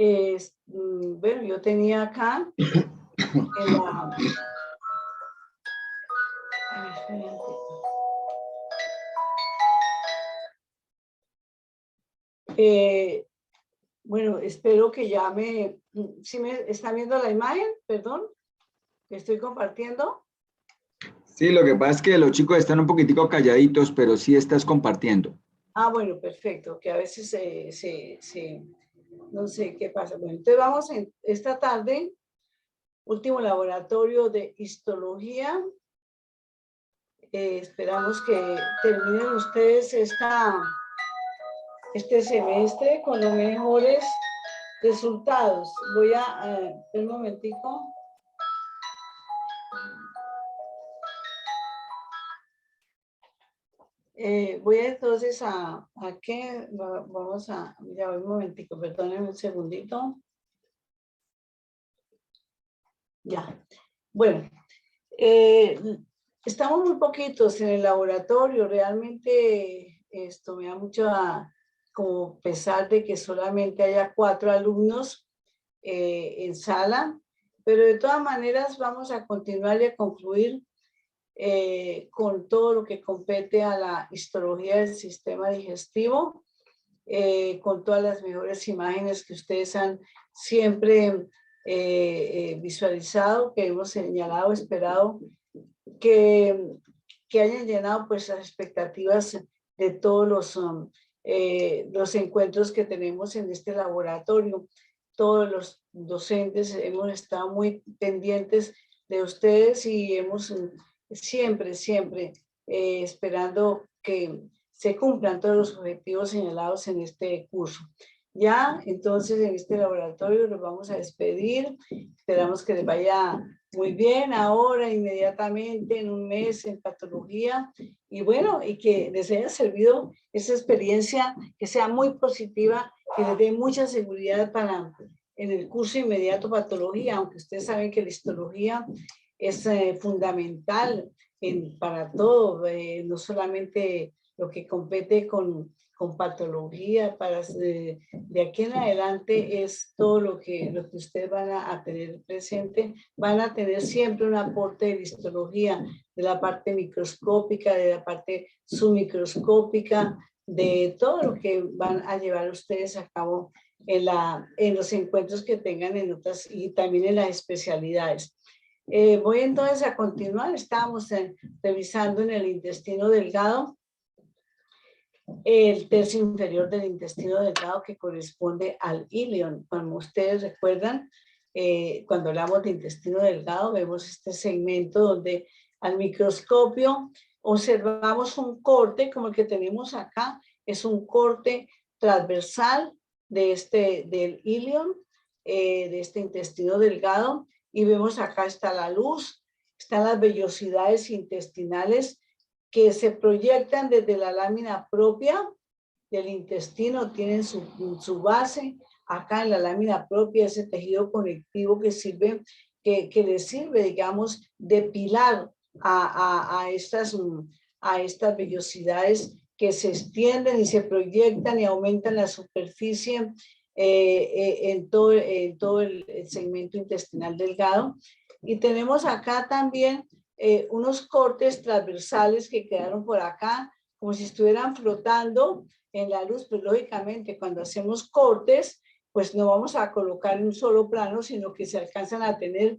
Bueno, yo tenía acá en la... bueno, espero que ya ¿sí me está viendo la imagen? Perdón, que estoy compartiendo. Sí, lo que pasa es que los chicos están un poquitico calladitos, pero sí estás compartiendo. Ah, bueno, perfecto, que a veces no sé qué pasa. Bueno, entonces vamos en esta tarde, último laboratorio de histología. Esperamos que terminen ustedes este semestre con los mejores resultados. Voy a, un momentico. Voy entonces a qué, vamos a, ya un momentico, perdónenme un segundito. Ya, bueno, estamos muy poquitos en el laboratorio, realmente esto me da mucho como pesar de que solamente haya 4 alumnos en sala, pero de todas maneras vamos a continuar y a concluir con todo lo que compete a la histología del sistema digestivo, con todas las mejores imágenes que ustedes han siempre visualizado, que hemos señalado, esperado, que hayan llenado pues las expectativas de todos los encuentros que tenemos en este laboratorio. Todos los docentes hemos estado muy pendientes de ustedes y hemos siempre esperando que se cumplan todos los objetivos señalados en este curso. Ya, entonces, en este laboratorio los vamos a despedir. Esperamos que les vaya muy bien ahora, inmediatamente, en un mes, en patología. Y bueno, y que les haya servido esa experiencia, que sea muy positiva, que les dé mucha seguridad para en el curso inmediato patología, aunque ustedes saben que la histología es fundamental para todo, no solamente lo que compete con patología, de aquí en adelante es todo lo que ustedes van a tener presente, van a tener siempre un aporte de histología, de la parte microscópica, de la parte submicroscópica, de todo lo que van a llevar ustedes a cabo en los encuentros que tengan en otras y también en las especialidades. Voy entonces a continuar, estábamos revisando en el intestino delgado, el tercio inferior del intestino delgado que corresponde al ilion. Como ustedes recuerdan, cuando hablamos de intestino delgado, vemos este segmento donde al microscopio observamos un corte como el que tenemos acá, es un corte transversal del ilion, de este intestino delgado, y vemos acá está la luz, están las vellosidades intestinales que se proyectan desde la lámina propia del intestino, tienen su base acá en la lámina propia, ese tejido conectivo que sirve, que les sirve, digamos, de pilar a estas vellosidades que se extienden y se proyectan y aumentan la superficie en todo el segmento intestinal delgado. Y tenemos acá también unos cortes transversales que quedaron por acá, como si estuvieran flotando en la luz. Pues lógicamente cuando hacemos cortes, pues no vamos a colocar en un solo plano, sino que se alcanzan a tener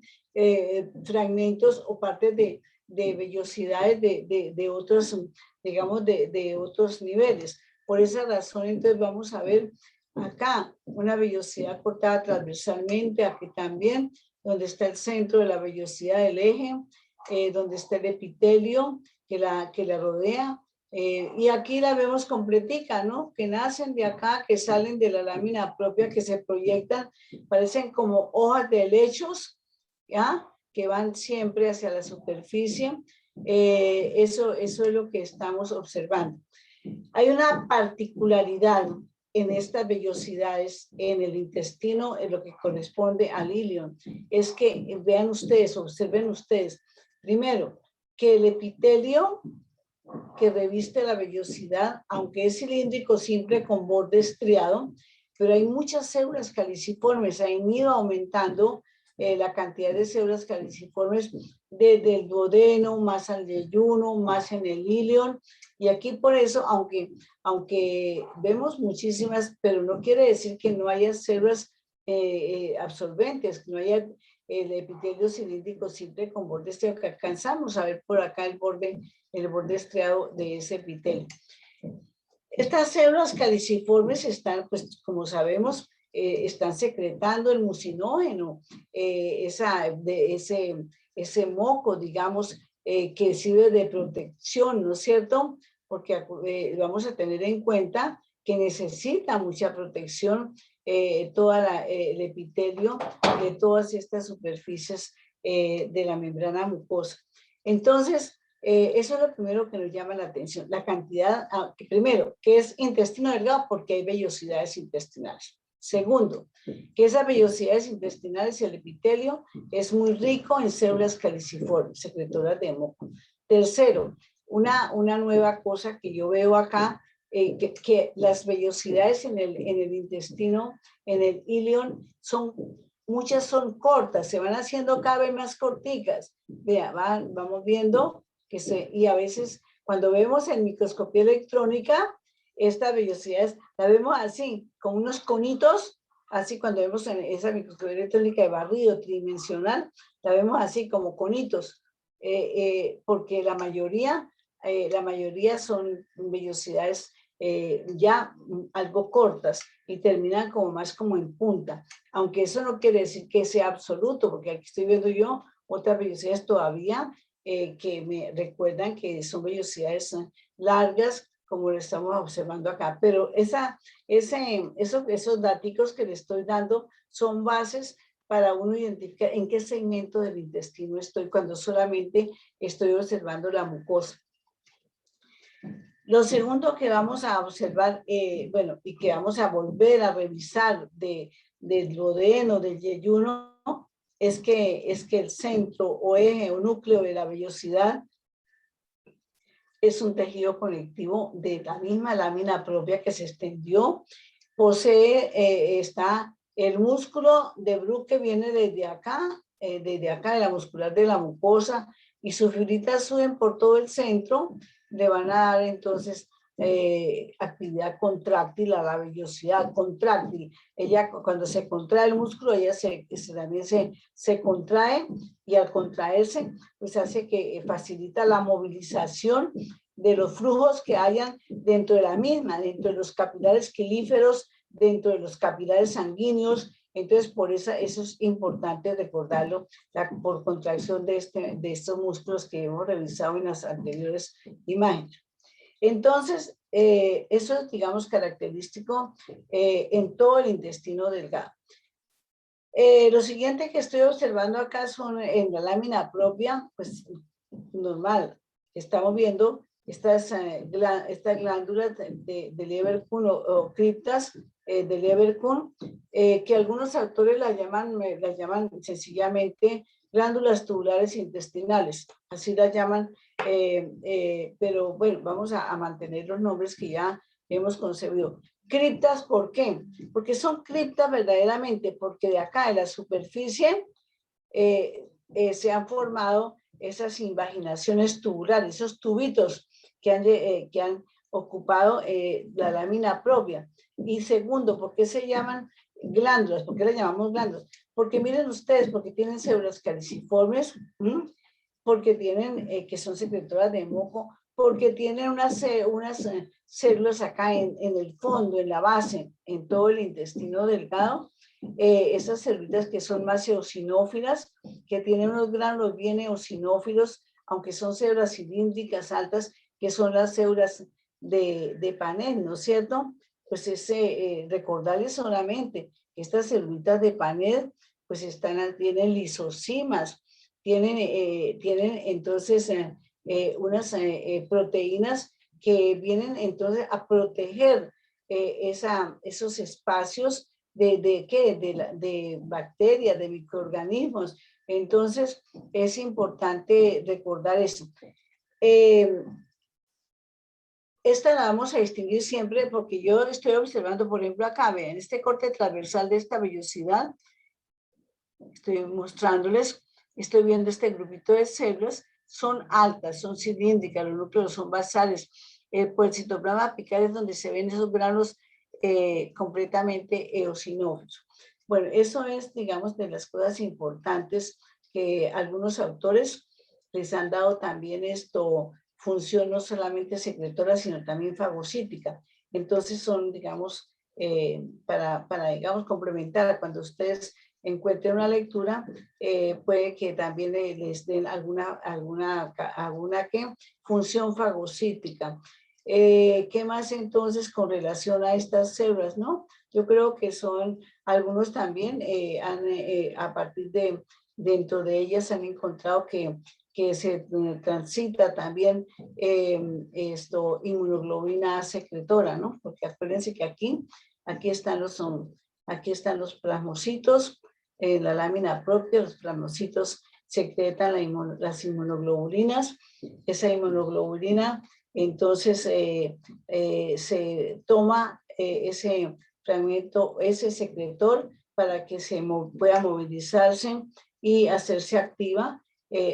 fragmentos o partes de vellosidades de otros, digamos, de otros niveles. Por esa razón, entonces vamos a ver acá una vellosidad cortada transversalmente, aquí también, donde está el centro de la vellosidad del eje, donde está el epitelio que la rodea, y aquí la vemos completica, ¿no? Que nacen de acá, que salen de la lámina propia, que se proyectan, parecen como hojas de helechos, ¿ya? Que van siempre hacia la superficie. Eso es lo que estamos observando. Hay una particularidad en estas vellosidades en el intestino, en lo que corresponde al ilion, es que vean ustedes, observen ustedes, primero, que el epitelio que reviste la vellosidad, aunque es cilíndrico simple con borde estriado, pero hay muchas células caliciformes, han ido aumentando la cantidad de células caliciformes desde el duodeno, más al yeyuno, más en el ilion, y aquí por eso, aunque vemos muchísimas, pero no quiere decir que no haya células absorbentes, que no haya el epitelio cilíndrico simple con borde estriado, que alcanzamos a ver por acá el borde estriado de ese epitelio. Estas células caliciformes están, pues como sabemos, están secretando el mucinógeno, ese moco, digamos, que sirve de protección, ¿no es cierto? Porque vamos a tener en cuenta que necesita mucha protección el epitelio de todas estas superficies de la membrana mucosa. Entonces, eso es lo primero que nos llama la atención, la cantidad, primero, que es intestino delgado porque hay vellosidades intestinales. Segundo, que esas vellosidades intestinales y el epitelio es muy rico en células caliciformes, secretoras de moco. Tercero, una nueva cosa que yo veo acá, que las vellosidades en el intestino, en el ilion, muchas son cortas, se van haciendo cada vez más corticas. Vea, vamos viendo y a veces cuando vemos en microscopía electrónica, estas vellosidades las vemos así, con unos conitos, así cuando vemos en esa microscopía electrónica de barrido tridimensional, la vemos así como conitos, porque la mayoría son vellosidades ya algo cortas y terminan más como en punta, aunque eso no quiere decir que sea absoluto, porque aquí estoy viendo yo otras vellosidades todavía que me recuerdan que son vellosidades largas, como lo estamos observando acá, pero esos datos que le estoy dando son bases para uno identificar en qué segmento del intestino estoy cuando solamente estoy observando la mucosa. Lo segundo que vamos a observar, bueno, y que vamos a volver a revisar del duodeno, del yeyuno, es que el centro o eje o núcleo de la vellosidad es un tejido conectivo de la misma lámina propia que se extendió. Está el músculo de Bruch que viene desde acá, de la muscular de la mucosa, y sus fibritas suben por todo el centro, le van a dar entonces actividad contráctil a la vellosidad contráctil. Ella, cuando se contrae el músculo, ella también se contrae, y al contraerse, pues hace que facilita la movilización de los flujos que hayan dentro de la misma, dentro de los capilares quilíferos, dentro de los capilares sanguíneos. Entonces, por eso es importante recordarlo, por contracción de estos músculos que hemos revisado en las anteriores imágenes. Entonces, eso es, digamos, característico en todo el intestino delgado. Lo siguiente que estoy observando acá son en la lámina propia, pues normal, estamos viendo estas glándulas de Leverkuhn o criptas de Leverkuhn, que algunos autores las llaman sencillamente glándulas tubulares intestinales, así las llaman, pero bueno, vamos a mantener los nombres que ya hemos concebido. Criptas, ¿por qué? Porque son criptas verdaderamente, porque de acá, de la superficie, se han formado esas invaginaciones tubulares, esos tubitos que han ocupado la lámina propia. Y segundo, ¿por qué se llaman glándulas? ¿Por qué las llamamos glándulas? Porque miren ustedes, porque tienen células caliciformes, porque tienen, que son secretoras de moco, porque tienen unas células acá en el fondo, en la base, en todo el intestino delgado, esas células que son más eosinófilas, que tienen unos granos bien eosinófilos, aunque son células cilíndricas altas, que son las células de Paneth, ¿no es cierto? Pues recordarles solamente que estas células de Paneth pues tienen lisosimas, tienen entonces unas proteínas que vienen entonces a proteger esos espacios de bacterias, de microorganismos. Entonces, es importante recordar eso. esta la vamos a distinguir siempre porque yo estoy observando, por ejemplo, acá, vean, este corte transversal de esta vellosidad, estoy mostrándoles, estoy viendo este grupito de células, son altas, son cilíndricas, los núcleos son basales. Pues el citoplasma apical es donde se ven esos granos completamente eosinófilos. Bueno, eso es, digamos, de las cosas importantes que algunos autores les han dado también función no solamente secretora, sino también fagocítica. Entonces son, digamos, digamos, complementar cuando ustedes encuentren una lectura, puede que también les den alguna ¿qué? Función fagocítica. ¿Qué más entonces con relación a estas células, no? Yo creo que son, algunos también a partir de, dentro de ellas han encontrado que se transita también inmunoglobulina secretora, ¿no? Porque acuérdense que aquí están los plasmocitos, la lámina propia, los plasmocitos secretan las inmunoglobulinas. Esa inmunoglobulina, entonces, se toma ese fragmento, ese secretor, para que pueda movilizarse y hacerse activa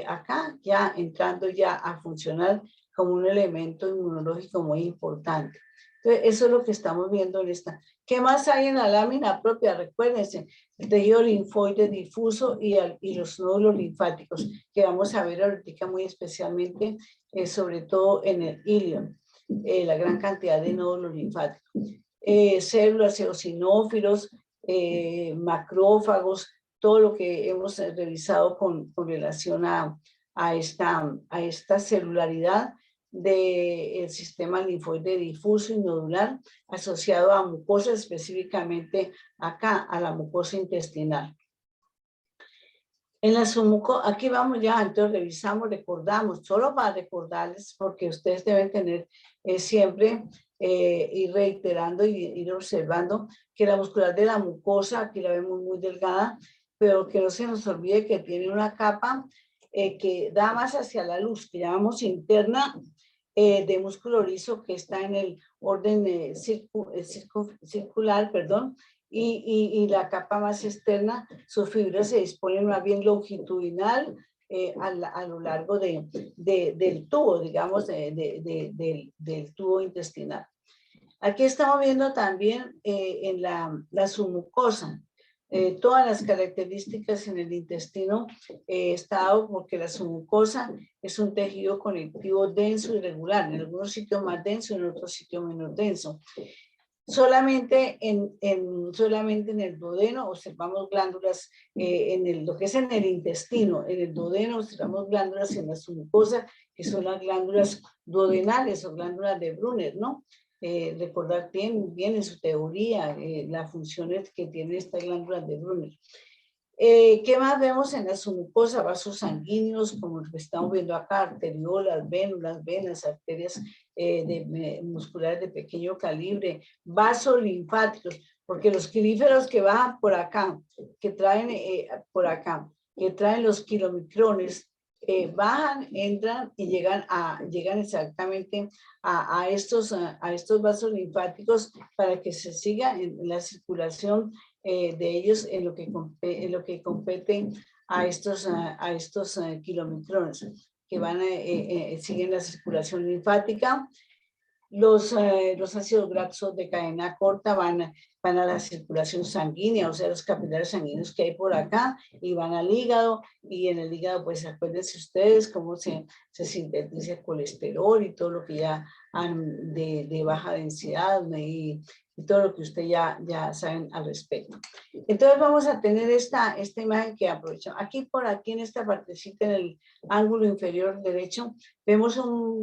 acá, ya entrando ya a funcionar como un elemento inmunológico muy importante. Entonces, eso es lo que estamos viendo en esta. ¿Qué más hay en la lámina propia? Recuérdense, el tejido linfoide difuso y los nódulos linfáticos, que vamos a ver ahorita muy especialmente, sobre todo en el ilion, la gran cantidad de nódulos linfáticos. Células eosinófilos, macrófagos, todo lo que hemos revisado con relación a esta celularidad del sistema linfoide difuso y nodular asociado a mucosas, específicamente acá, a la mucosa intestinal. En la submucosa, aquí vamos ya, entonces revisamos, recordamos, solo para recordarles, porque ustedes deben tener siempre, ir reiterando y ir observando que la muscular de la mucosa, aquí la vemos muy delgada, pero que no se nos olvide que tiene una capa que da más hacia la luz, que llamamos interna, de músculo liso, que está en el orden circular, perdón, y la capa más externa, sus fibras se disponen más bien longitudinal a lo largo del tubo, digamos, del tubo intestinal. Aquí estamos viendo también en la submucosa, todas las características en el intestino está dado porque la submucosa es un tejido conectivo denso y regular, en algunos sitios más denso, en otros sitios menos denso. Solamente en el duodeno observamos glándulas, lo que es en el intestino, en el duodeno observamos glándulas en la submucosa, que son las glándulas duodenales o glándulas de Brunner, ¿no? Recordar bien en su teoría las funciones que tiene esta glándula de Brunner. ¿Qué más vemos en la submucosa? Vasos sanguíneos, como lo que estamos viendo acá, arteriolas, vénulas, venas, arterias musculares de pequeño calibre, vasos linfáticos, porque los quilíferos que bajan por acá, que traen que traen los kilomicrones, bajan, entran y llegan exactamente a estos vasos linfáticos para que se siga en la circulación de ellos en lo que compete a estos kilomicrones que siguen la circulación linfática. Los ácidos grasos de cadena corta van a la circulación sanguínea, o sea, los capilares sanguíneos que hay por acá, y van al hígado, y en el hígado, pues acuérdense ustedes cómo se sintetiza el colesterol y todo lo que ya han de baja densidad y todo lo que ustedes ya saben al respecto. Entonces vamos a tener esta imagen que aprovechamos. Por aquí en esta partecita, en el ángulo inferior derecho, vemos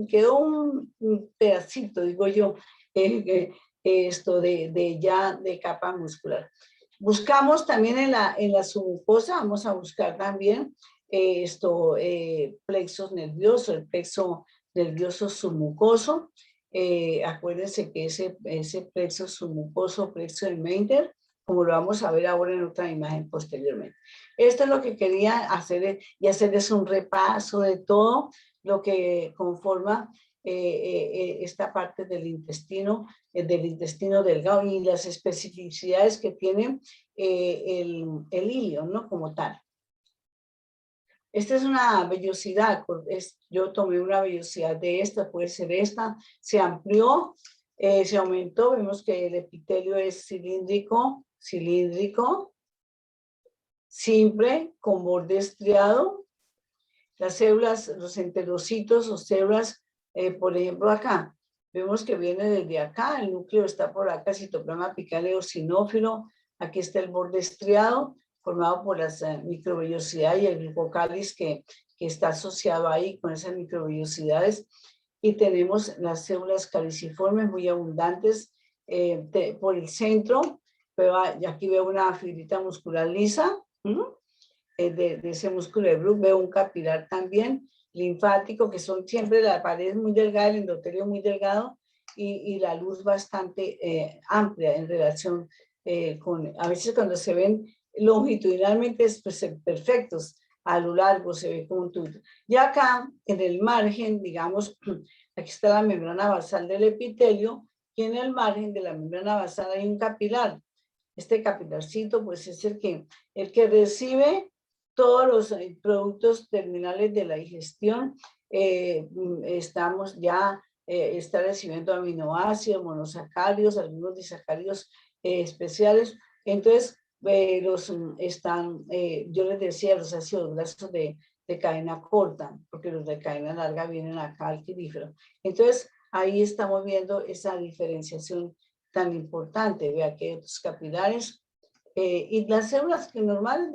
quedó un pedacito, digo yo, esto de capa muscular. Buscamos también en la submucosa, vamos a buscar también plexos nerviosos, el plexo nervioso submucoso. Acuérdense que ese plexo submucoso, plexo de Meynert, como lo vamos a ver ahora en otra imagen posteriormente. Esto es lo que quería hacer y hacerles un repaso de todo lo que conforma esta parte del intestino delgado y las especificidades que tiene el ilio, ¿no? Como tal. Esta es una vellosidad, yo tomé una vellosidad de esta, puede ser esta, se amplió, se aumentó, vemos que el epitelio es cilíndrico, simple, con borde estriado. Las células, los enterocitos o células, por ejemplo acá, vemos que viene desde acá, el núcleo está por acá, citoplasma apical eosinófilo, aquí está el borde estriado, formado por las microvellosidades y el glucocáliz que está asociado ahí con esas microvellosidades. Y tenemos las células caliciformes muy abundantes por el centro, pero aquí veo una fibrita muscular lisa, de ese músculo de Bruch, veo un capilar también, linfático, que son siempre la pared muy delgada, el endotelio muy delgado, y la luz bastante amplia en relación con, a veces cuando se ven longitudinalmente pues, perfectos, a lo largo se ve como un tubo. Y acá, en el margen, digamos, aquí está la membrana basal del epitelio, y en el margen de la membrana basal hay un capilar. Este capilarcito, pues, es el que recibe todos los productos terminales de la digestión. Estamos ya, está recibiendo aminoácidos, monosacáridos, algunos disacáridos especiales. Entonces, yo les decía, los ácidos grasos de cadena corta, porque los de cadena larga vienen acá al quirífero. Entonces, ahí estamos viendo esa diferenciación tan importante. Vea que otros capilares y las células que normales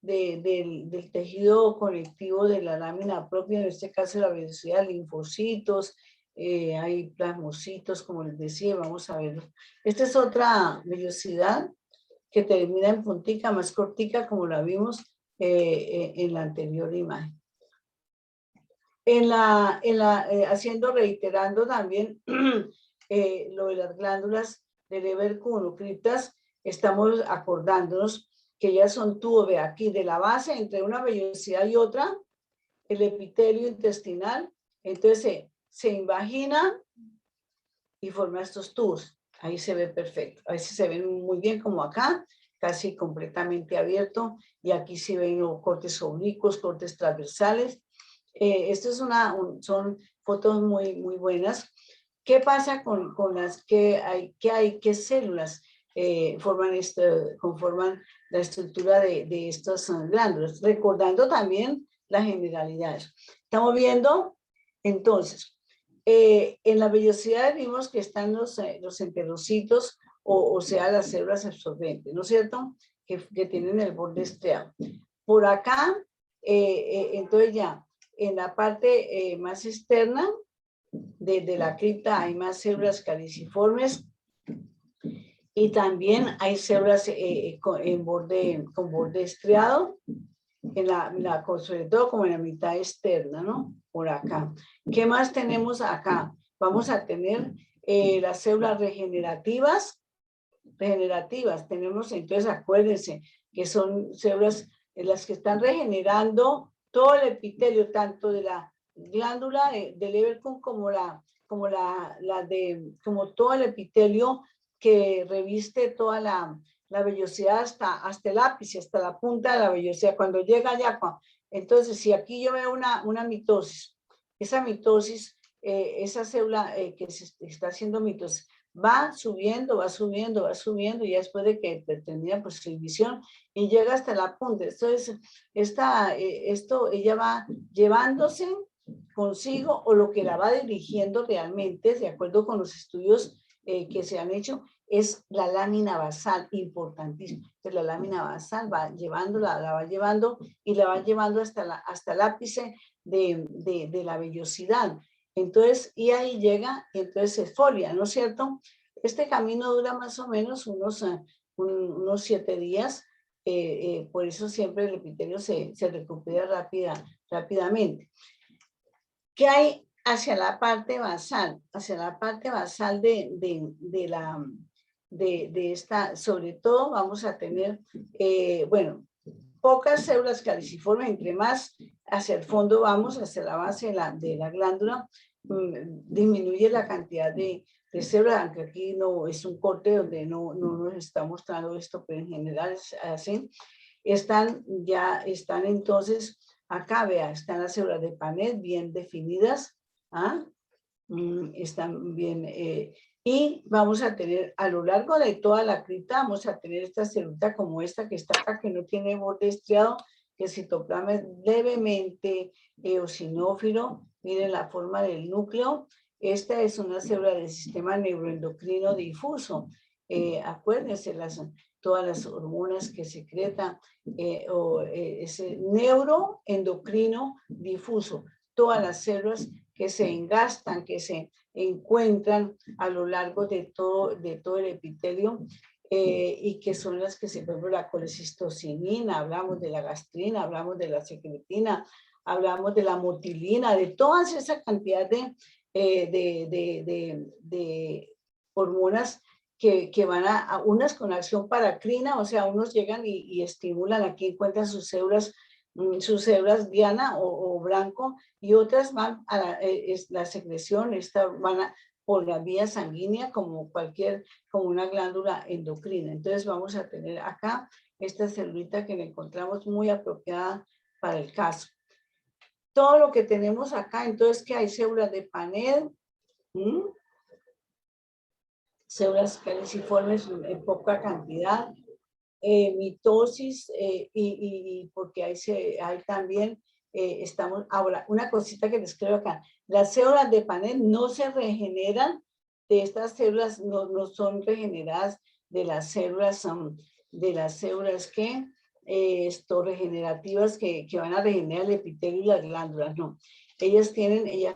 del tejido conectivo de la lámina propia, en este caso la vellosidad, linfocitos, hay plasmocitos, como les decía, vamos a ver. Esta es otra vellosidad que termina en puntica, más cortica, como la vimos en la anterior imagen. Reiterando también lo de las glándulas de Leber-Kuhn, criptas, estamos acordándonos que ellas son tubos, ve aquí, de la base, entre una vellosidad y otra, el epitelio intestinal, entonces se invagina y forma estos tubos. Ahí se ve perfecto. A veces se ven muy bien como acá, casi completamente abierto, y aquí se ven cortes oblicuos, cortes transversales. Esto es son fotos muy, muy buenas. ¿Qué pasa con las qué células conforman la estructura de estas glándulas? Recordando también las generalidades. Estamos viendo, entonces, en la vellosidad vimos que están los enterocitos, o sea, las células absorbentes, ¿no es cierto? Que tienen el borde estriado. Por acá, entonces ya, en la parte más externa de la cripta hay más células caliciformes y también hay células con borde estriado, sobre todo como en la mitad externa, ¿no? Por acá. ¿Qué más tenemos acá? Vamos a tener las células regenerativas. Tenemos, entonces, acuérdense que son células las que están regenerando todo el epitelio, tanto de la glándula de Leber-Kuhn como todo el epitelio que reviste toda la vellosidad hasta el ápice, hasta la punta de la vellosidad, cuando llega allá. Entonces, si aquí yo veo una mitosis, esa célula que se está haciendo mitosis, va subiendo, y ya después de que termina pues, su división y llega hasta la punta. Entonces, ella va llevándose consigo, o lo que la va dirigiendo realmente, de acuerdo con los estudios que se han hecho, es la lámina basal, importantísimo. Entonces, la lámina basal la va llevando y la va llevando hasta el ápice de la vellosidad. Entonces, y ahí llega, entonces se folia, ¿no es cierto? Este camino dura más o menos unos 7 días, por eso siempre el epitelio se recupera rápidamente. ¿Qué hay hacia la parte basal? Hacia la parte basal de esta, sobre todo vamos a tener, bueno, pocas células caliciformes, entre más hacia el fondo vamos, hacia la base de la glándula, disminuye la cantidad de células, aunque aquí no es un corte donde no nos está mostrando esto, pero en general es así. Están entonces, acá vea, están las células de Panet bien definidas, ¿ah? Están bien, y vamos a tener a lo largo de toda la cripta, vamos a tener esta celulita como esta que está acá, que no tiene borde estriado, que el citoplasma es levemente eosinófilo. Miren la forma del núcleo. Esta es una célula del sistema neuroendocrino difuso. Acuérdense, todas las hormonas que secretan, ese neuroendocrino difuso, todas las células que se engastan, que se encuentran a lo largo de todo el epitelio, y que son las que se, por ejemplo, la colecistocinina, hablamos de la gastrina, hablamos de la secretina, hablamos de la motilina, de toda esa cantidad de hormonas que van a unas con acción paracrina, o sea, unos llegan y estimulan, aquí encuentran sus células diana o blanco, y otras van a la secreción, van por la vía sanguínea como una glándula endocrina. Entonces vamos a tener acá esta celulita que la encontramos muy apropiada para el caso. Todo lo que tenemos acá, entonces, que hay células de Panet, células caliciformes en poca cantidad, mitosis, y porque hay también, estamos, ahora, una cosita que les creo acá, las células de Panet no se regeneran, de estas células no son regeneradas de las células que, regenerativas que van a regenerar el epitelio y las glándulas, no. Ellas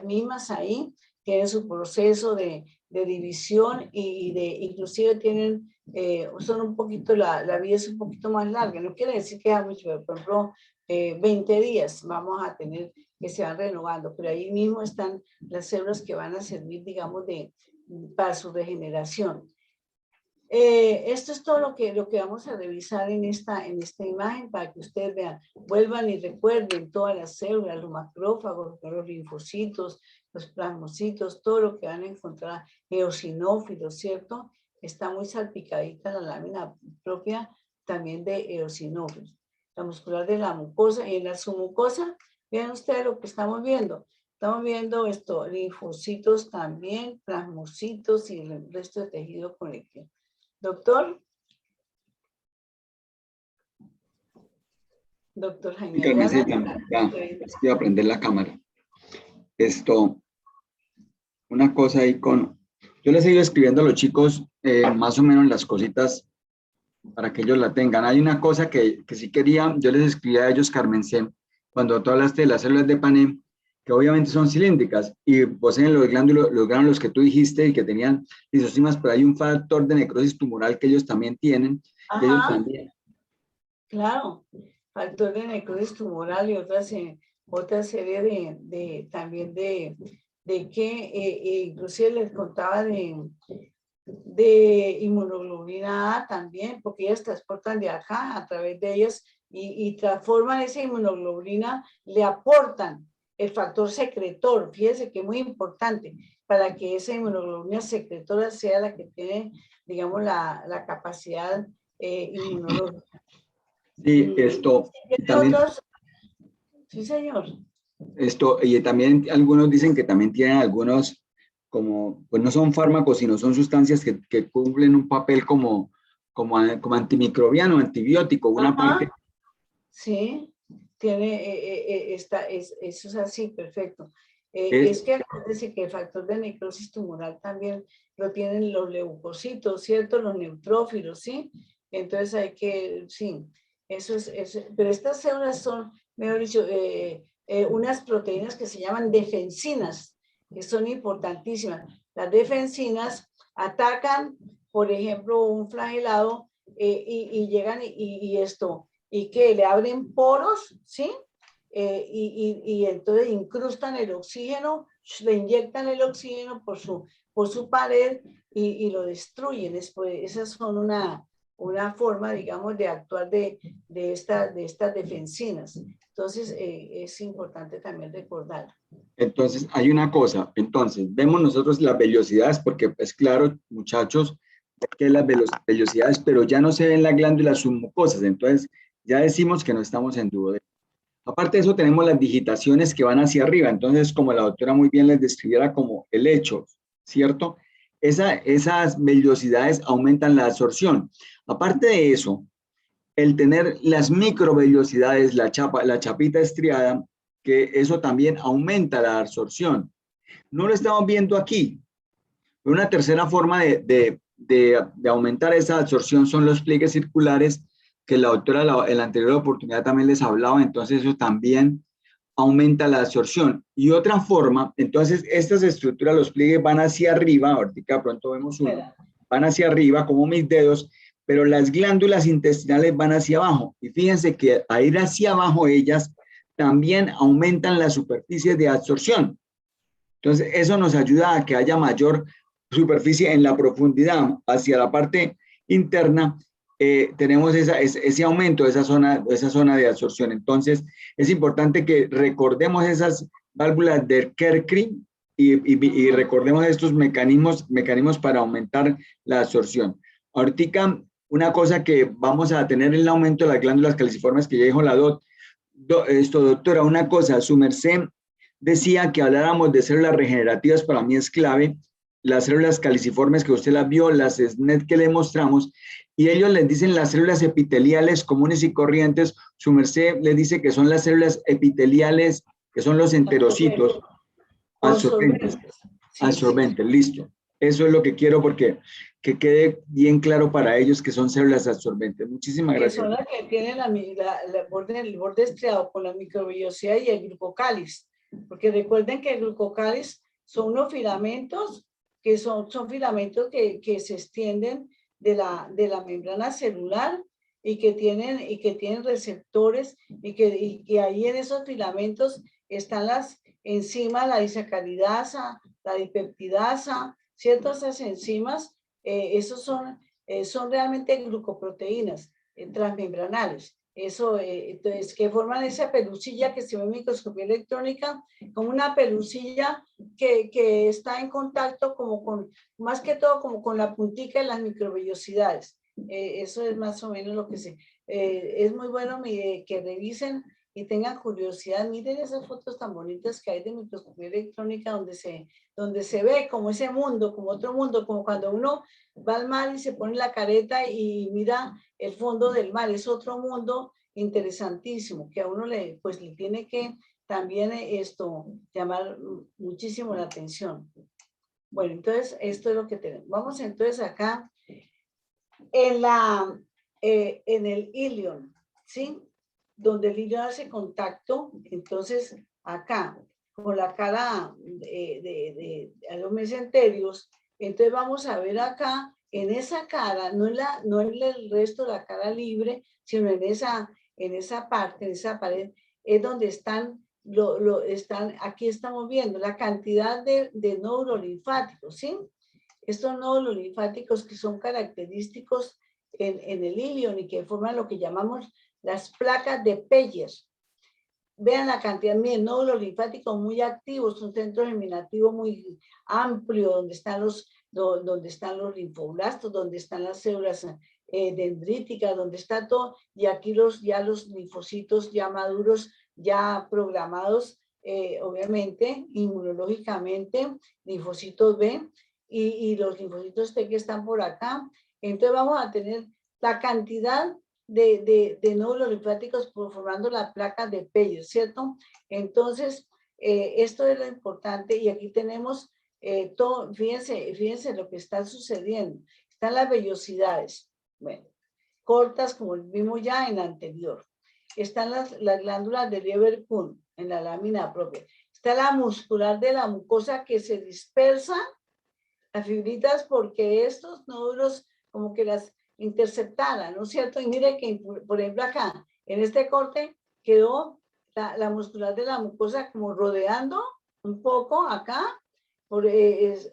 mismas ahí, tienen su proceso de división inclusive tienen, son un poquito, la vida es un poquito más larga, no quiere decir que mucho, por ejemplo, 20 días vamos a tener que se van renovando, pero ahí mismo están las células que van a servir, digamos, para su regeneración. Esto es todo lo que vamos a revisar en esta imagen para que ustedes vean, vuelvan y recuerden todas las células, los macrófagos, los linfocitos, los plasmocitos, todo lo que van a encontrar, eosinófilos, ¿cierto? Está muy salpicadita la lámina propia también de eosinófilos. La muscular de la mucosa, y en la submucosa, vean ustedes lo que estamos viendo. Estamos viendo esto, linfocitos también, plasmocitos y el resto de tejido conectivo. Doctor Jaime. Carmencita, ya, voy a prender la cámara. Una cosa ahí yo les he ido escribiendo a los chicos más o menos las cositas para que ellos la tengan. Hay una cosa que sí quería, yo les escribí a ellos, Carmencé, cuando tú hablaste de las células de Panet, que obviamente son cilíndricas y poseen los gránulos que tú dijiste y que tenían lisosimas, pero hay un factor de necrosis tumoral que ellos también tienen. Ajá, y ellos también. Claro, factor de necrosis tumoral y otra serie también de que inclusive les contaba de inmunoglobulina A también, porque ellas transportan de acá a través de ellas y transforman esa inmunoglobulina, le aportan el factor secretor. Fíjense que es muy importante para que esa inmunoglobulina secretora sea la que tiene, digamos, la capacidad inmunológica. Sí, también, sí, señor. y también algunos dicen que también tienen algunos, pues no son fármacos, sino son sustancias que cumplen un papel como antimicrobiano, antibiótico, una parte. Sí, tiene, eso es así, perfecto. Es que acuérdense que el factor de necrosis tumoral también lo tienen los leucocitos, ¿cierto? Los neutrófilos, ¿sí? Entonces sí, pero estas células son, mejor dicho, unas proteínas que se llaman defensinas, que son importantísimas. Las defensinas atacan, por ejemplo, un flagelado y llegan y que le abren poros, ¿sí? Y entonces incrustan el oxígeno, le inyectan el oxígeno por su pared y lo destruyen. Esas son una forma, digamos, de actuar de estas defensinas. Entonces, es importante también recordar. Entonces, hay una cosa, entonces, vemos nosotros las vellosidades, porque es claro, muchachos, que las vellosidades, pero ya no se ven las glándulas submucosas, entonces ya decimos que no estamos en duodeno. Aparte de eso, tenemos las digitaciones que van hacia arriba, entonces, como la doctora muy bien les describiera como el hecho, ¿cierto? Esas vellosidades aumentan la absorción. Aparte de eso, el tener las microvellosidades, la chapita estriada, que eso también aumenta la absorción. No lo estamos viendo aquí. Una tercera forma de aumentar esa absorción son los pliegues circulares, que la doctora en la anterior oportunidad también les hablaba, entonces eso también aumenta la absorción. Y otra forma, entonces estas estructuras, los pliegues van hacia arriba, ahorita pronto vemos uno, van hacia arriba como mis dedos, pero las glándulas intestinales van hacia abajo. Y fíjense que a ir hacia abajo ellas también aumentan la superficie de absorción. Entonces eso nos ayuda a que haya mayor superficie en la profundidad hacia la parte interna. Tenemos ese aumento de esa zona de absorción. Entonces, es importante que recordemos esas válvulas de Kerkry y recordemos estos mecanismos para aumentar la absorción. Ahorita, una cosa que vamos a tener el aumento de las glándulas caliciformes que ya dijo la doctora, una cosa, su merced decía que habláramos de células regenerativas, para mí es clave. Las células caliciformes que usted las vio, las SNET que le mostramos, y ellos les dicen las células epiteliales comunes y corrientes, su merced les dice que son las células epiteliales, que son los enterocitos absorbentes. Absorbentes, listo. Eso es lo que quiero porque que quede bien claro para ellos que son células absorbentes. Muchísimas gracias. Que son las que tienen el borde estriado con la microvellosidad y el glucocáliz. Porque recuerden que el glucocáliz son unos filamentos que son filamentos que se extienden de la membrana celular y que tienen receptores y ahí en esos filamentos están las enzimas, la disacaridasa, la dipeptidasa, ciertas esas enzimas, esos son realmente glucoproteínas transmembranales. Eso, entonces, que forman esa pelucilla que se ve en microscopía electrónica, como una pelucilla que está en contacto como con, más que todo como con la puntica de las microvellosidades. Eso es más o menos lo que se... es muy bueno que revisen y tengan curiosidad. Miren esas fotos tan bonitas que hay de microscopía electrónica donde se ve como ese mundo, como otro mundo, como cuando uno va al mar y se pone la careta y mira el fondo del mar. Es otro mundo interesantísimo que a uno le tiene que también llamar muchísimo la atención. Bueno, entonces esto es lo que tenemos. Vamos entonces acá en el ilion, ¿sí? Donde el ilion hace contacto, entonces acá con la cara de los mesenterios, entonces vamos a ver acá en esa cara, no en el resto de la cara libre, sino en esa parte, en esa pared, es donde están, aquí estamos viendo la cantidad de nódulos linfáticos, ¿sí? Estos nódulos linfáticos que son característicos en el ilion y que forman lo que llamamos las placas de Peyer. Vean la cantidad de nódulos linfáticos muy activos, un centro germinativo muy amplio donde están los linfoblastos, donde están las células dendríticas, donde está todo, y aquí ya los linfocitos ya maduros, ya programados, obviamente, inmunológicamente, linfocitos B y los linfocitos T que están por acá. Entonces vamos a tener la cantidad de nódulos linfáticos formando la placa de Peyer, ¿cierto? Entonces, esto es lo importante y aquí tenemos todo, fíjense lo que está sucediendo. Están las vellosidades, bueno, cortas como vimos ya en la anterior. Están las glándulas de Leber-Kuhn en la lámina propia. Está la muscular de la mucosa que se dispersa, las fibritas, porque estos nódulos como que las interceptaran, ¿no es cierto? Y mire que, por ejemplo, acá, en este corte, quedó la muscular de la mucosa como rodeando un poco acá,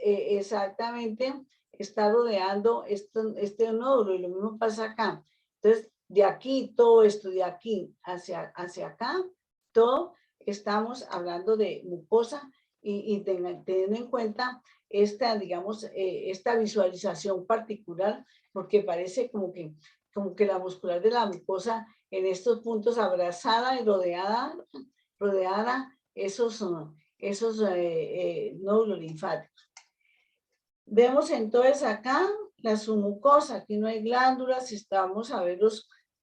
exactamente, está rodeando este nódulo, y lo mismo pasa acá. Entonces, de aquí, todo esto, de aquí hacia acá, todo estamos hablando de mucosa y teniendo en cuenta esta, digamos, esta visualización particular, porque parece como que la muscular de la mucosa en estos puntos abrazada y rodeada esos nódulos linfáticos. Vemos entonces acá la submucosa, aquí no hay glándulas, vamos a ver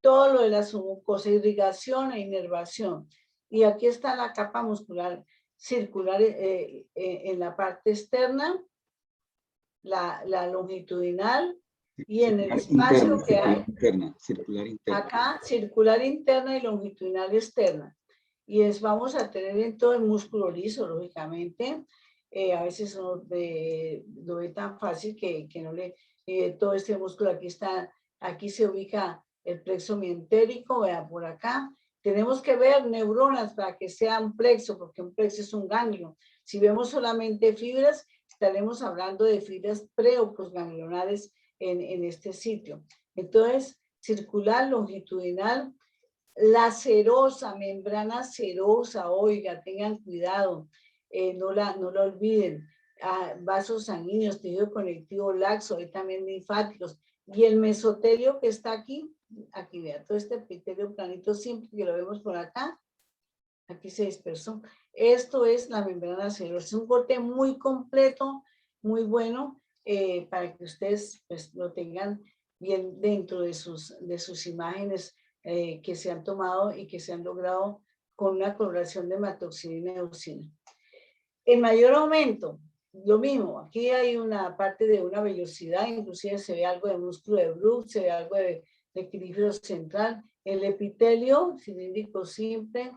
todo lo de la submucosa, irrigación e inervación. Y aquí está la capa muscular circular en la parte externa, la longitudinal, y en el espacio que hay, circular interna. acá, circular interna y longitudinal externa. Y vamos a tener en todo el músculo liso, lógicamente. A veces uno lo ve tan fácil que no le... todo este músculo aquí está, aquí se ubica el plexo mientérico, vean por acá. Tenemos que ver neuronas para que sea un plexo, porque un plexo es un ganglio. Si vemos solamente fibras, estaremos hablando de fibras pre o postganglionares en este sitio. Entonces, circular, longitudinal, la serosa, membrana serosa, oiga, tengan cuidado, no la olviden. Vasos sanguíneos, tejido conectivo laxo, hay también linfáticos. Y el mesotelio que está aquí vea, todo este epitelio planito simple que lo vemos por acá, aquí se dispersó. Esto es la membrana serosa, es un corte muy completo, muy bueno, para que ustedes pues, lo tengan bien dentro de sus imágenes que se han tomado y que se han logrado con una coloración de hematoxilina y eucina. En mayor aumento, lo mismo, aquí hay una parte de una vellosidad, inclusive se ve algo de músculo de Bruch, se ve algo de equilibrio central, el epitelio cilíndrico simple,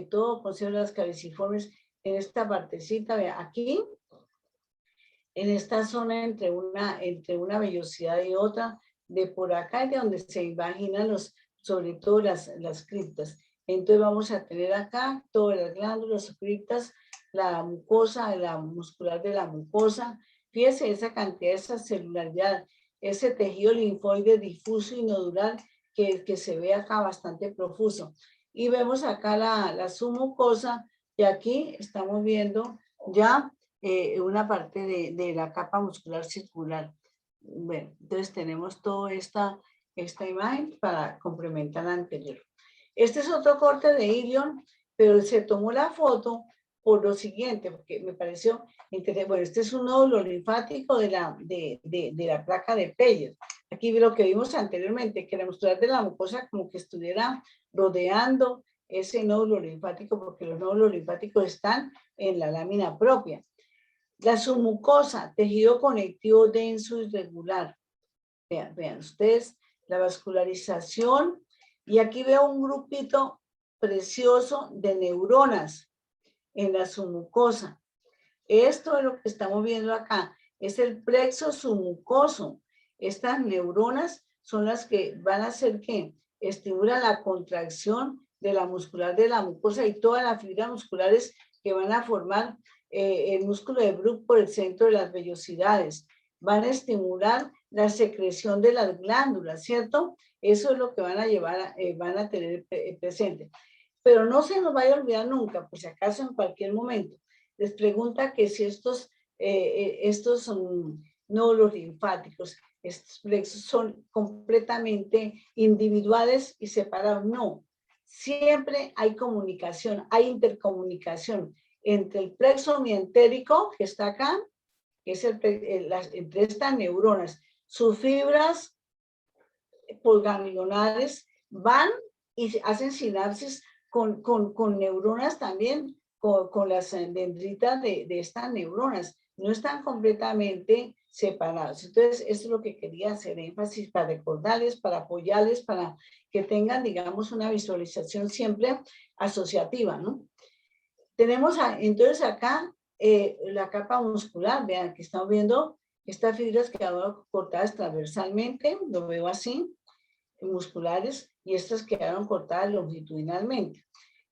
todo con células caliciformes en esta partecita, vea, aquí, en esta zona entre una vellosidad y otra, de por acá es de donde se imaginan sobre todo las criptas. Entonces vamos a tener acá todas las glándulas, criptas, la mucosa, la muscular de la mucosa. Fíjense esa cantidad, esa celularidad, ese tejido linfoide difuso y nodular que se ve acá bastante profuso. Y vemos acá la submucosa y aquí estamos viendo ya una parte de la capa muscular circular. Bueno, entonces tenemos toda esta imagen para complementar la anterior. Este es otro corte de ilion, pero se tomó la foto por lo siguiente, porque me pareció interesante. Bueno, este es un nódulo linfático de la placa de Peyer. Aquí lo que vimos anteriormente, que la muscular de la mucosa como que estuviera rodeando ese nódulo linfático, porque los nódulos linfáticos están en la lámina propia. La submucosa, tejido conectivo denso y regular. Vean ustedes la vascularización. Y aquí veo un grupito precioso de neuronas en la submucosa. Esto es lo que estamos viendo acá. Es el plexo submucoso. Estas neuronas son las que van a hacer que estimulan la contracción de la muscular de la mucosa y todas las fibras musculares que van a formar el músculo de Bruch por el centro de las vellosidades. Van a estimular la secreción de las glándulas, ¿cierto? Eso es lo que van a llevar, van a tener presente. Pero no se nos vaya a olvidar nunca, por si acaso en cualquier momento, les pregunta que si estos son nódulos linfáticos, estos plexos son completamente individuales y separados. No, siempre hay comunicación, hay intercomunicación entre el plexo mientérico que está acá, que es entre estas neuronas, sus fibras postganglionares van y hacen sinapsis con neuronas también, con las dendritas de estas neuronas. No están completamente separados. Entonces, eso es lo que quería hacer énfasis para recordarles, para apoyarles, para que tengan, digamos, una visualización siempre asociativa, ¿no? Tenemos entonces acá la capa muscular, vean que estamos viendo estas fibras que quedaron cortadas transversalmente, lo veo así, musculares, y estas quedaron cortadas longitudinalmente.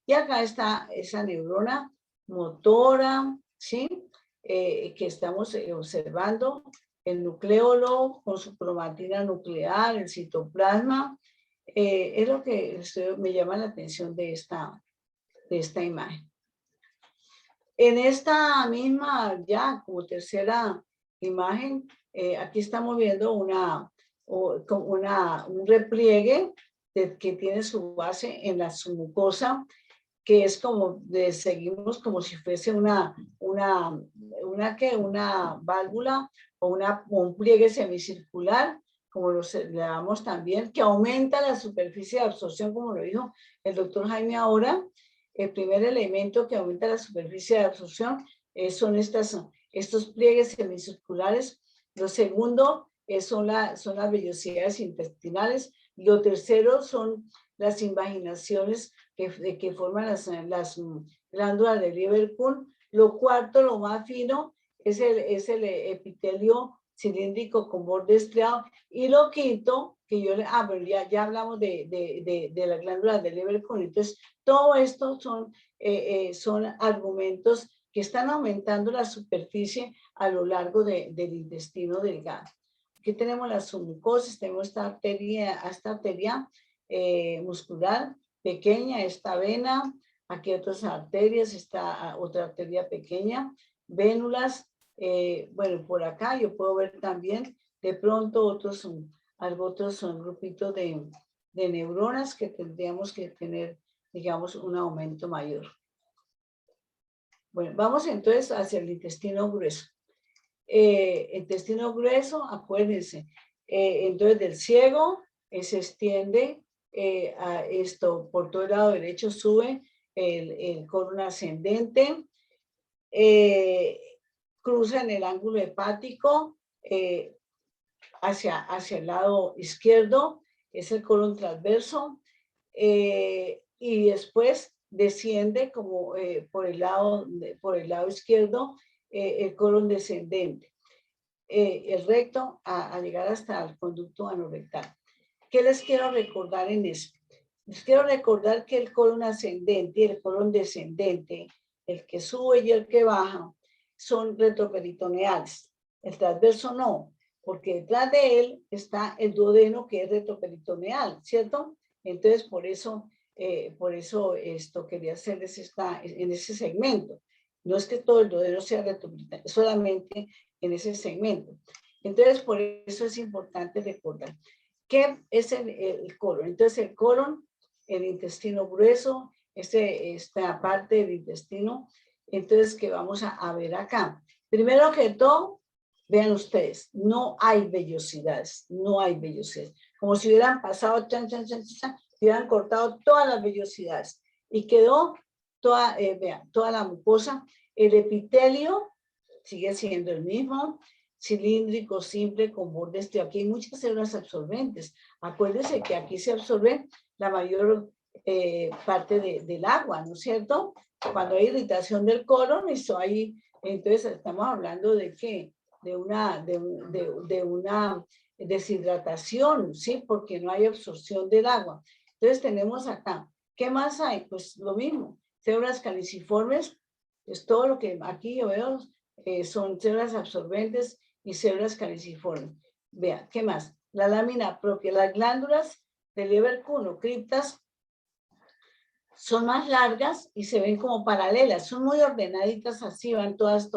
Y acá está esa neurona motora, ¿sí? Que estamos observando, el nucleolo con su cromatina nuclear, el citoplasma, es lo que me llama la atención de esta imagen. En esta misma, ya como tercera imagen, aquí estamos viendo un repliegue que tiene su base en la submucosa, que es como, seguimos como si fuese una válvula o un pliegue semicircular, como lo llamamos también, que aumenta la superficie de absorción, como lo dijo el doctor Jaime ahora. El primer elemento que aumenta la superficie de absorción son estos pliegues semicirculares. Lo segundo son las vellosidades intestinales. Lo tercero son las invaginaciones que forman las glándulas de Lieberkühn. Lo cuarto, lo más fino, es el epitelio cilíndrico con borde estriado. Y lo quinto, que pero ya hablamos de las glándulas de Lieberkühn. Entonces, todo esto son argumentos que están aumentando la superficie a lo largo del intestino delgado. Aquí tenemos las submucosas, tenemos esta arteria muscular pequeña, esta vena, aquí otras arterias, esta otra arteria pequeña, vénulas, bueno, por acá yo puedo ver también de pronto otros grupitos de neuronas que tendríamos que tener, digamos, un aumento mayor. Bueno, vamos entonces hacia el intestino grueso. Intestino grueso, acuérdense, entonces del ciego se extiende a esto por todo el lado derecho, sube el colon ascendente, cruza en el ángulo hepático hacia el lado izquierdo, es el colon transverso, y después desciende como por el lado izquierdo el colon descendente, el recto a llegar hasta el conducto anorrectal. ¿Qué les quiero recordar en eso? Les quiero recordar que el colon ascendente y el colon descendente, el que sube y el que baja, son retroperitoneales. El transverso no, porque detrás de él está el duodeno, que es retroperitoneal, ¿cierto? Entonces, por eso esto quería hacerles en ese segmento. No es que todo el duodeno sea retroperitoneal, solamente en ese segmento. Entonces, por eso es importante recordar qué es el colon. Entonces, el colon, el intestino grueso, esta parte del intestino, entonces, que vamos a ver acá. Primero que todo, vean ustedes, no hay vellosidades, no hay vellosidades. Como si hubieran pasado, hubieran cortado todas las vellosidades y quedó vean, toda la mucosa. El epitelio sigue siendo el mismo, cilíndrico, simple, con borde estriado. Aquí hay muchas células absorbentes. Acuérdense que aquí se absorbe la mayor parte del agua, ¿no es cierto? Cuando hay irritación del colon, entonces estamos hablando de qué? De una deshidratación, ¿sí? Porque no hay absorción del agua. Entonces tenemos acá, ¿qué más hay? Pues lo mismo, células caliciformes, es todo lo que aquí yo veo, son células absorbentes y células caliciformes. Vean, ¿qué más? La lámina propia, las glándulas de Lieberkühn o criptas son más largas y se ven como paralelas, son muy ordenaditas así, van todas,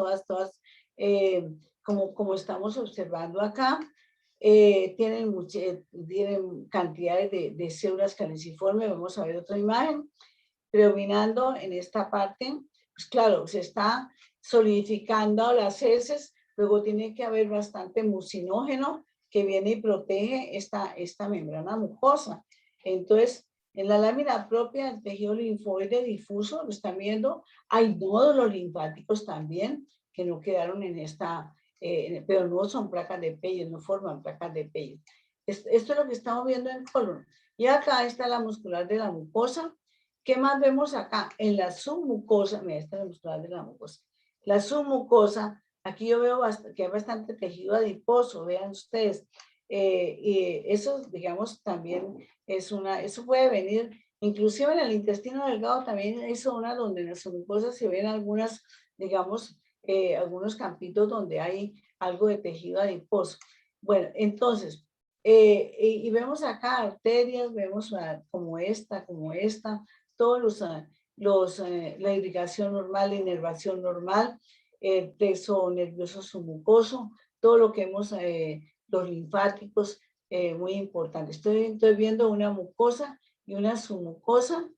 como estamos observando acá. Tienen cantidades de células caliciformes. Vamos a ver otra imagen. Predominando en esta parte, pues claro, se está solidificando las heces, luego tiene que haber bastante mucinógeno que viene y protege esta membrana mucosa. Entonces, en la lámina propia del tejido linfoide difuso, lo están viendo, hay nódulos linfáticos también que no quedaron en pero no son placas de Peyerl, no forman placas de Peyerl. Esto es lo que estamos viendo en el colon. Y acá está la muscular de la mucosa. ¿Qué más vemos acá? En la submucosa, mira, esta es la muscular de la mucosa. La submucosa, aquí yo veo que hay bastante tejido adiposo, vean ustedes. Y eso, digamos, también eso puede venir, inclusive en el intestino delgado también es zona donde en la submucosa se ven algunas, digamos, algunos campitos donde hay algo de tejido adiposo. Bueno, entonces, y vemos acá arterias, vemos como esta, todos la irrigación normal, la inervación normal, el plexo nervioso submucoso, todo lo que hemos, los linfáticos, muy importante. Estoy viendo una mucosa y una submucosa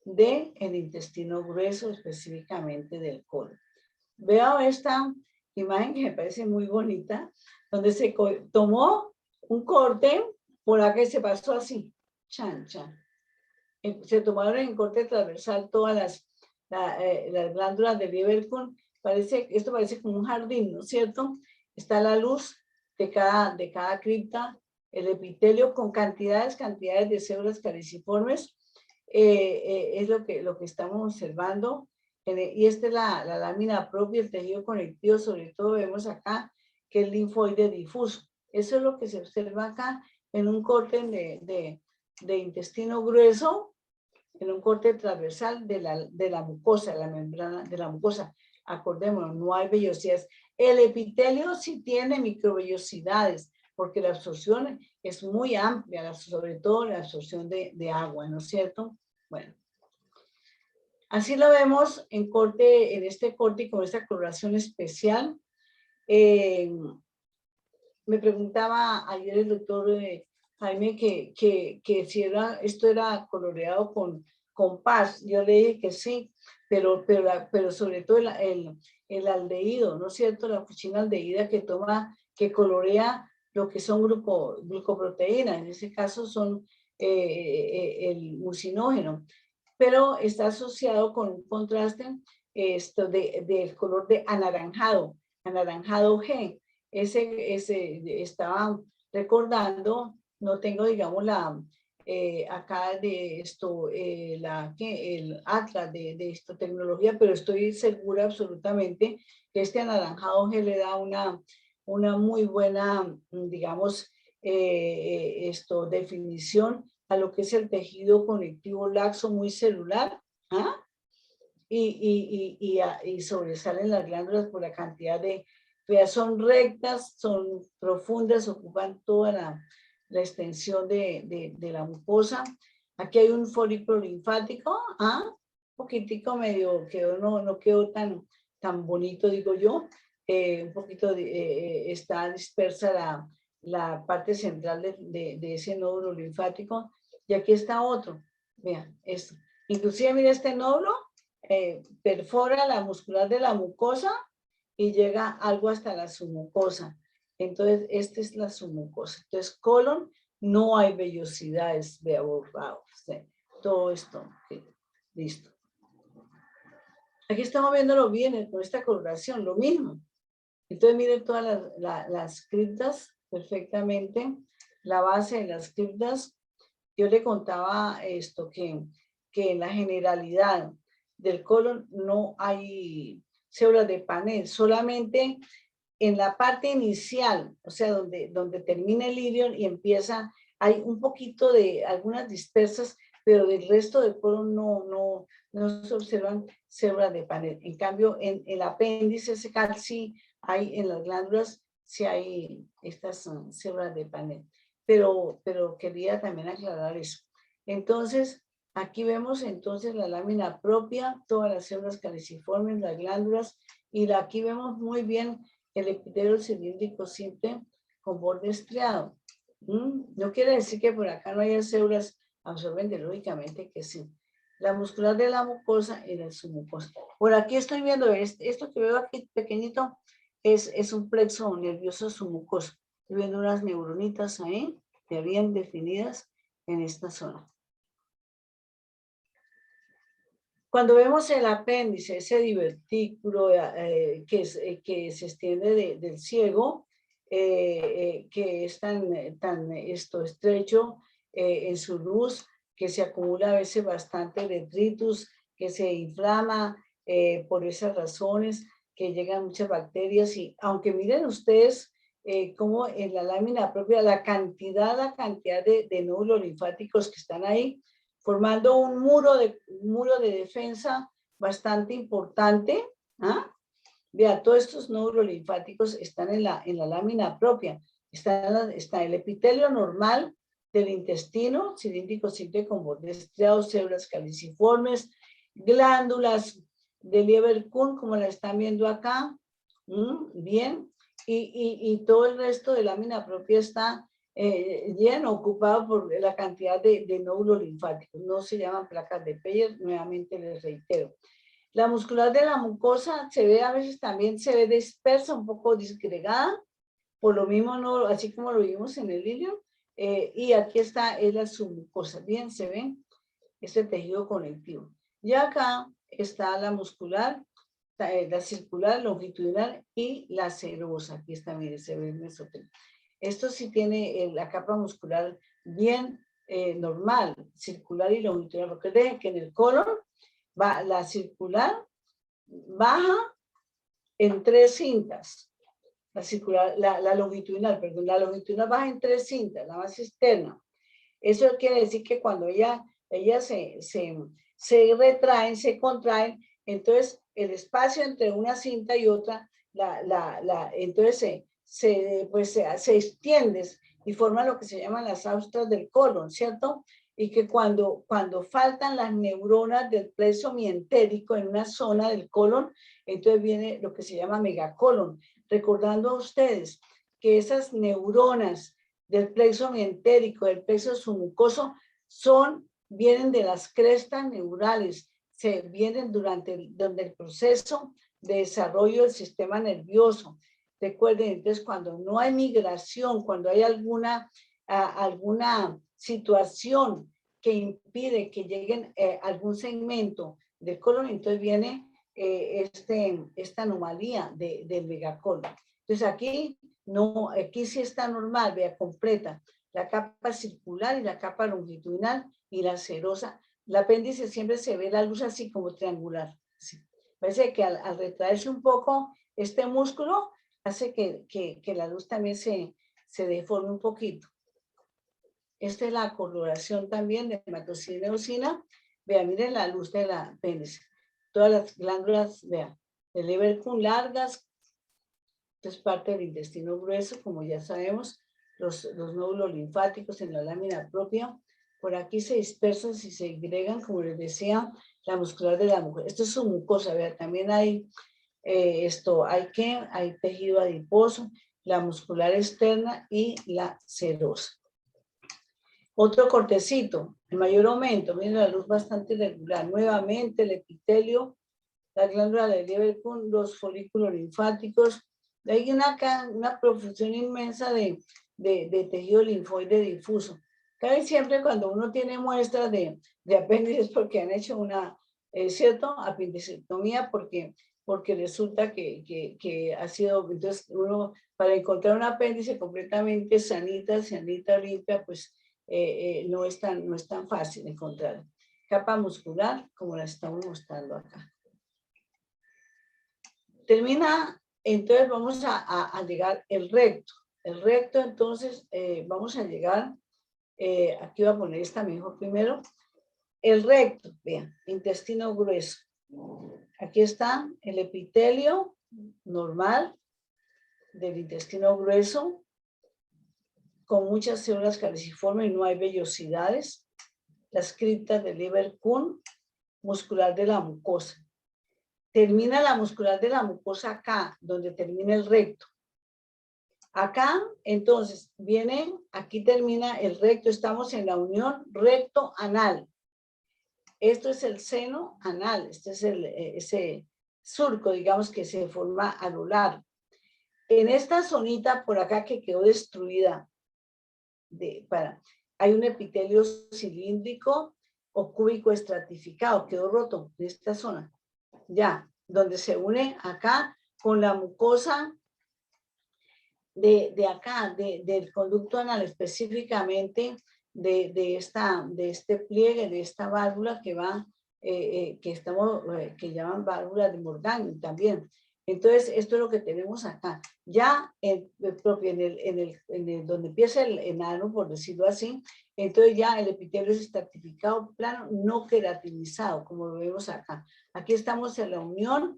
del intestino grueso, específicamente del colon. Veo esta imagen que me parece muy bonita, donde se tomó un corte por la que se pasó así, chan, chan. Se tomaron en corte transversal todas las glándulas de Lieberkühn. Esto parece como un jardín, ¿no es cierto? Está la luz de cada cripta, el epitelio con cantidades de células caliciformes, es lo que estamos observando. Y esta es la lámina propia, el tejido conectivo, sobre todo vemos acá que es linfoide difuso. Eso es lo que se observa acá en un corte de intestino grueso, en un corte transversal de la mucosa, la membrana de la mucosa. Acordémonos, no hay vellosidades. El epitelio sí tiene microvellosidades, porque la absorción es muy amplia, sobre todo la absorción de agua, ¿no es cierto? Bueno, así lo vemos en este corte y con esta coloración especial. Me preguntaba ayer el doctor Jaime que si esto era coloreado con paz. Yo le dije que sí, pero sobre todo el aldehído, ¿no es cierto? La fuchina aldehída que colorea lo que son glucoproteínas, en ese caso son el mucinógeno, pero está asociado con un contraste del color de anaranjado G. Ese estaba recordando, no tengo, digamos, acá de esto, el atlas de esta tecnología, pero estoy segura absolutamente que este anaranjado G le da una muy buena, digamos, definición a lo que es el tejido conectivo laxo muy celular, ¿ah? Y sobresalen las glándulas por la cantidad son rectas, son profundas, ocupan toda la extensión de la mucosa. Aquí hay un folículo linfático, un poquitico medio, que no quedó tan bonito, digo yo. Un poquito está dispersa la parte central de ese nódulo linfático. Y aquí está otro. Vean, esto. Inclusive, mira este nódulo, perfora la muscular de la mucosa y llega algo hasta la submucosa. Entonces, esta es la submucosa. Entonces, colon, no hay vellosidades, vea borrado. Todo esto, okay. Listo. Aquí estamos viéndolo bien con esta coloración, lo mismo. Entonces, miren todas las criptas perfectamente. La base de las criptas, yo le contaba esto, que en la generalidad del colon no hay células de panel, solamente en la parte inicial, o sea, donde termina el ilion y empieza, hay un poquito de algunas dispersas, pero del resto del colon no se observan células de panel. En cambio, en el apéndice secal sí hay, en las glándulas sí hay estas células de panel. Pero quería también aclarar eso. Entonces, aquí vemos entonces la lámina propia, todas las células caliciformes, las glándulas, y aquí vemos muy bien el epitelio cilíndrico simple con borde estriado. No quiere decir que por acá no haya células absorbentes, lógicamente que sí. La muscular de la mucosa y la submucosa. Por aquí estoy viendo esto que veo aquí pequeñito, es un plexo nervioso submucoso. Estoy viendo unas neuronitas ahí, bien definidas en esta zona. Cuando vemos el apéndice, ese divertículo que se extiende del ciego, que es tan estrecho en su luz, que se acumula a veces bastante detritus, que se inflama por esas razones, que llegan muchas bacterias. Y aunque miren ustedes cómo en la lámina propia, la cantidad de nódulos linfáticos que están ahí, formando un muro de defensa bastante importante. Vea, todos estos nódulos linfáticos están en la lámina propia. Está el epitelio normal del intestino, cilíndrico simple con borde estriado, células caliciformes, glándulas de Lieberkühn, como la están viendo acá, bien, y todo el resto de lámina propia está lleno, ocupado por la cantidad de nódulos linfáticos. No se llaman placas de Peyer, nuevamente les reitero. La muscular de la mucosa se ve a veces también, se ve dispersa, un poco disgregada, por lo mismo, no, así como lo vimos en el ilion, y aquí está, es la submucosa. Bien, se ven este tejido conectivo. Y acá está la muscular, la circular, longitudinal y la serosa. Aquí está, mire, se ve el mesotelioma. Esto sí tiene la capa muscular bien normal, circular y longitudinal, porque dejen que en el colon va la circular, baja en 3 cintas. La circular, la longitudinal, perdón, la longitudinal baja en 3 cintas, la más externa. Eso quiere decir que cuando ella se retraen, se contraen, entonces el espacio entre una cinta y otra, entonces se extiende y forma lo que se llaman las austras del colon, ¿cierto? Y que cuando faltan las neuronas del plexo mientérico en una zona del colon, entonces viene lo que se llama megacolon. Recordando a ustedes que esas neuronas del plexo mientérico, del plexo submucoso, vienen de las crestas neurales, vienen durante el proceso de desarrollo del sistema nervioso. Recuerden, entonces, cuando no hay migración, cuando hay alguna situación que impide que lleguen algún segmento del colon, entonces viene esta anomalía del megacolon. Entonces aquí no, aquí sí está normal, vea, completa, la capa circular y la capa longitudinal y la serosa. El apéndice siempre se ve la luz así como triangular. Así. Parece que al retraerse un poco este músculo, hace que la luz también se deforme un poquito. Esta es la coloración también de hematocina y eosina. Vean, miren la luz del apéndice. Todas las glándulas, vean, de Lieberkühn largas. Esto es parte del intestino grueso, como ya sabemos, los nódulos linfáticos en la lámina propia. Por aquí se dispersan y se segregan, como les decía, la muscular de la mujer. Esto es su mucosa, vean, también hay hay tejido adiposo, la muscular externa y la serosa. Otro cortecito, el mayor aumento, miren la luz bastante irregular. Nuevamente el epitelio, la glándula de Lieberkühn, los folículos linfáticos. Hay una profusión inmensa de tejido linfoide difuso. Casi siempre cuando uno tiene muestras de apéndices porque han hecho una, ¿cierto? Apendicectomía porque resulta que ha sido, entonces uno, para encontrar un apéndice completamente sanita, limpia, pues no es tan fácil encontrar. Capa muscular, como la estamos mostrando acá. Termina, entonces vamos a llegar el recto. El recto, entonces, vamos a llegar, aquí voy a poner esta mejor primero. El recto, vean, intestino grueso. Aquí está el epitelio normal del intestino grueso, con muchas células caliciformes y no hay vellosidades. Las criptas de Lieberkühn, muscular de la mucosa. Termina la muscular de la mucosa acá, donde termina el recto. Acá, entonces, aquí termina el recto, estamos en la unión recto-anal. Esto es el seno anal, este es ese surco, digamos, que se forma a lo largo. En esta zonita por acá que quedó destruida, hay un epitelio cilíndrico o cúbico estratificado, quedó roto en esta zona. Ya, donde se une acá con la mucosa de acá, del conducto anal, específicamente de este pliegue, de esta válvula que va, que llaman válvula de Morgani también. Entonces, esto es lo que tenemos acá. Ya propio donde empieza el enano, por decirlo así, entonces ya el epitelio es estratificado, plano, no queratinizado, como lo vemos acá. Aquí estamos en la unión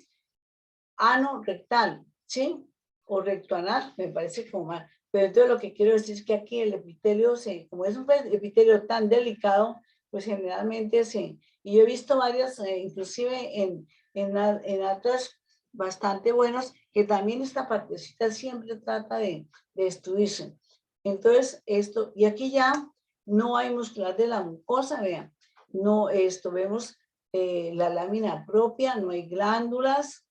ano-rectal, ¿sí? O rectoanal, me parece como mal. Pero entonces lo que quiero decir es que aquí el epitelio, como es un epitelio tan delicado, pues generalmente sí. Y yo he visto varias, inclusive en atlas bastante buenos, que también esta partecita siempre trata de destruirse. Entonces, esto, y aquí ya no hay muscular de la mucosa, vean, no, esto, vemos la lámina propia, no hay glándulas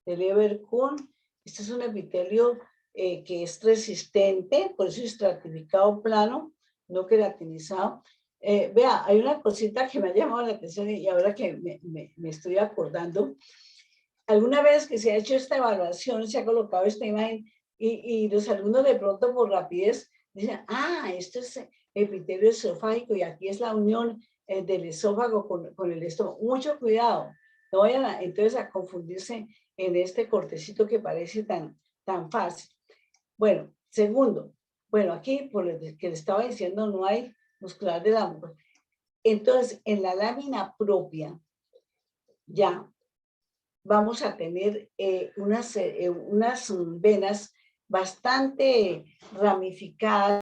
del Everkuhn. Este es un epitelio que es resistente, por eso es estratificado plano, no queratinizado. Vea, hay una cosita que me ha llamado la atención y ahora que me estoy acordando. Alguna vez que se ha hecho esta evaluación, se ha colocado esta imagen y los alumnos de pronto por rapidez dicen, ah, esto es epitelio esofágico y aquí es la unión del esófago con el estómago. Mucho cuidado, no vayan entonces a confundirse en este cortecito que parece tan fácil. Bueno, segundo, bueno, aquí por lo que le estaba diciendo no hay muscular de la mucosa. Entonces, en la lámina propia, ya vamos a tener unas venas bastante ramificadas